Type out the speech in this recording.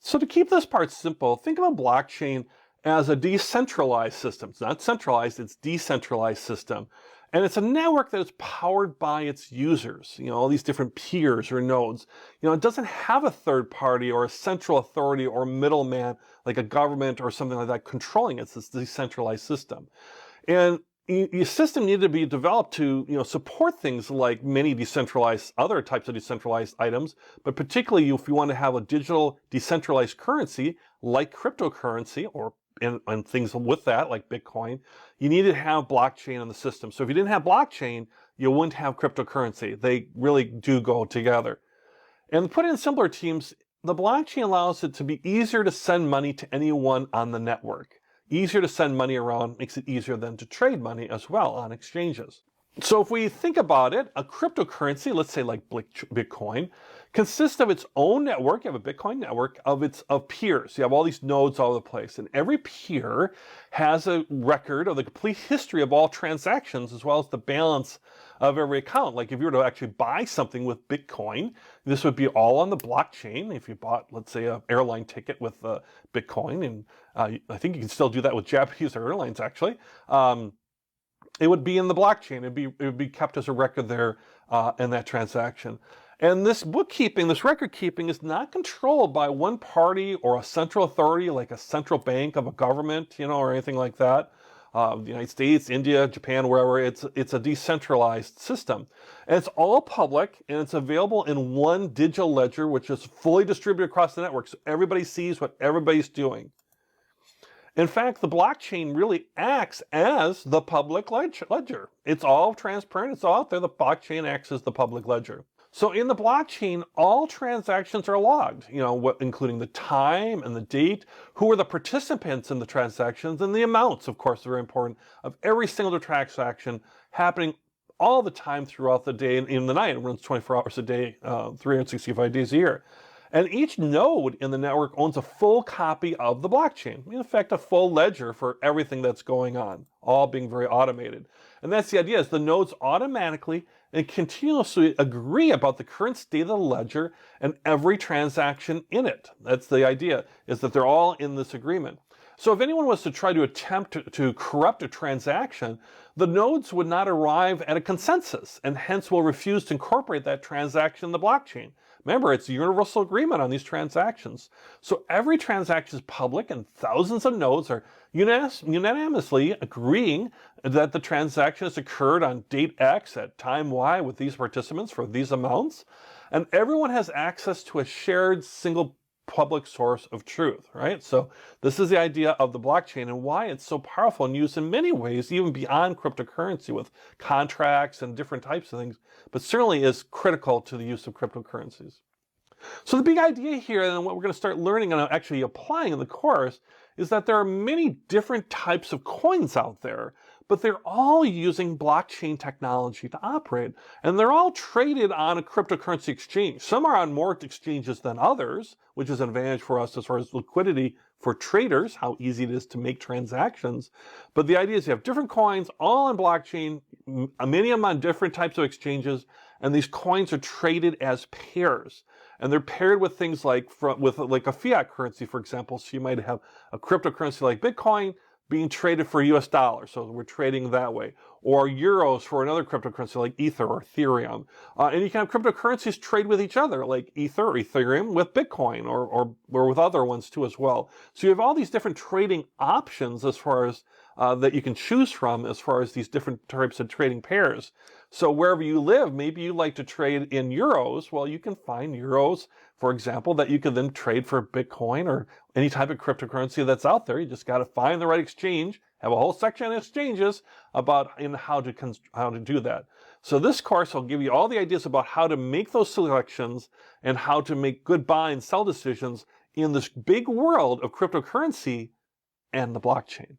So to keep this part simple, think of a blockchain as a decentralized system. It's not centralized, it's decentralized system. And it's a network that is powered by its users, all these different peers or nodes. It doesn't have a third party or a central authority or middleman like a government or something like that controlling it. It's this decentralized system. And your system needed to be developed to support things like many other types of decentralized items, but particularly if you want to have a digital decentralized currency like cryptocurrency and things with that like Bitcoin, you need to have blockchain in the system. So if you didn't have blockchain, you wouldn't have cryptocurrency. They really do go together. And to put it in simpler terms, the blockchain allows it to be easier to send money to anyone on the network. Easier to send money around makes it easier than to trade money as well on exchanges. So if we think about it, a cryptocurrency, let's say like Bitcoin, consists of its own network. You have a Bitcoin network of peers. You have all these nodes all over the place. And every peer has a record of the complete history of all transactions as well as the balance of every account. Like if you were to actually buy something with Bitcoin, this would be all on the blockchain. If you bought, let's say, an airline ticket with Bitcoin, and I think you can still do that with Japanese airlines actually, it would be in the blockchain. It would be kept as a record there in that transaction. And this bookkeeping, this record keeping is not controlled by one party or a central authority like a central bank of a government, or anything like that. The United States, India, Japan, wherever, it's a decentralized system. And it's all public, and it's available in one digital ledger, which is fully distributed across the network, so everybody sees what everybody's doing. In fact, the blockchain really acts as the public ledger. It's all transparent, it's all out there. The blockchain acts as the public ledger. So in the blockchain, all transactions are logged, including the time and the date, who are the participants in the transactions, and the amounts, of course, are very important, of every single transaction happening all the time throughout the day and in the night. It runs 24 hours a day, 365 days a year. And each node in the network owns a full copy of the blockchain. In effect, a full ledger for everything that's going on, all being very automated. And that's the idea, is the nodes automatically and continuously agree about the current state of the ledger and every transaction in it. That's the idea, is that they're all in this agreement. So if anyone was to try to attempt to corrupt a transaction, the nodes would not arrive at a consensus and hence will refuse to incorporate that transaction in the blockchain. Remember, it's a universal agreement on these transactions. So every transaction is public and thousands of nodes are unanimously agreeing that the transaction has occurred on date X at time Y with these participants for these amounts. And everyone has access to a shared single public source of truth, right? So this is the idea of the blockchain and why it's so powerful and used in many ways, even beyond cryptocurrency with contracts and different types of things, but certainly is critical to the use of cryptocurrencies. So the big idea here, and what we're going to start learning and actually applying in the course, is that there are many different types of coins out there, but they're all using blockchain technology to operate. And they're all traded on a cryptocurrency exchange. Some are on more exchanges than others, which is an advantage for us as far as liquidity for traders, how easy it is to make transactions. But the idea is you have different coins all on blockchain, many of them on different types of exchanges, and these coins are traded as pairs. And they're paired with things like a fiat currency, for example. So you might have a cryptocurrency like Bitcoin being traded for US dollars. So we're trading that way. Or euros for another cryptocurrency like Ether or Ethereum. And you can have cryptocurrencies trade with each other like Ether or Ethereum with Bitcoin or with other ones too as well. So you have all these different trading options as far as that you can choose from as far as these different types of trading pairs. So wherever you live, maybe you like to trade in euros. Well, you can find euros, for example, that you can then trade for Bitcoin or any type of cryptocurrency that's out there. You just got to find the right exchange, have a whole section of exchanges about how to do that. So this course will give you all the ideas about how to make those selections and how to make good buy and sell decisions in this big world of cryptocurrency and the blockchain.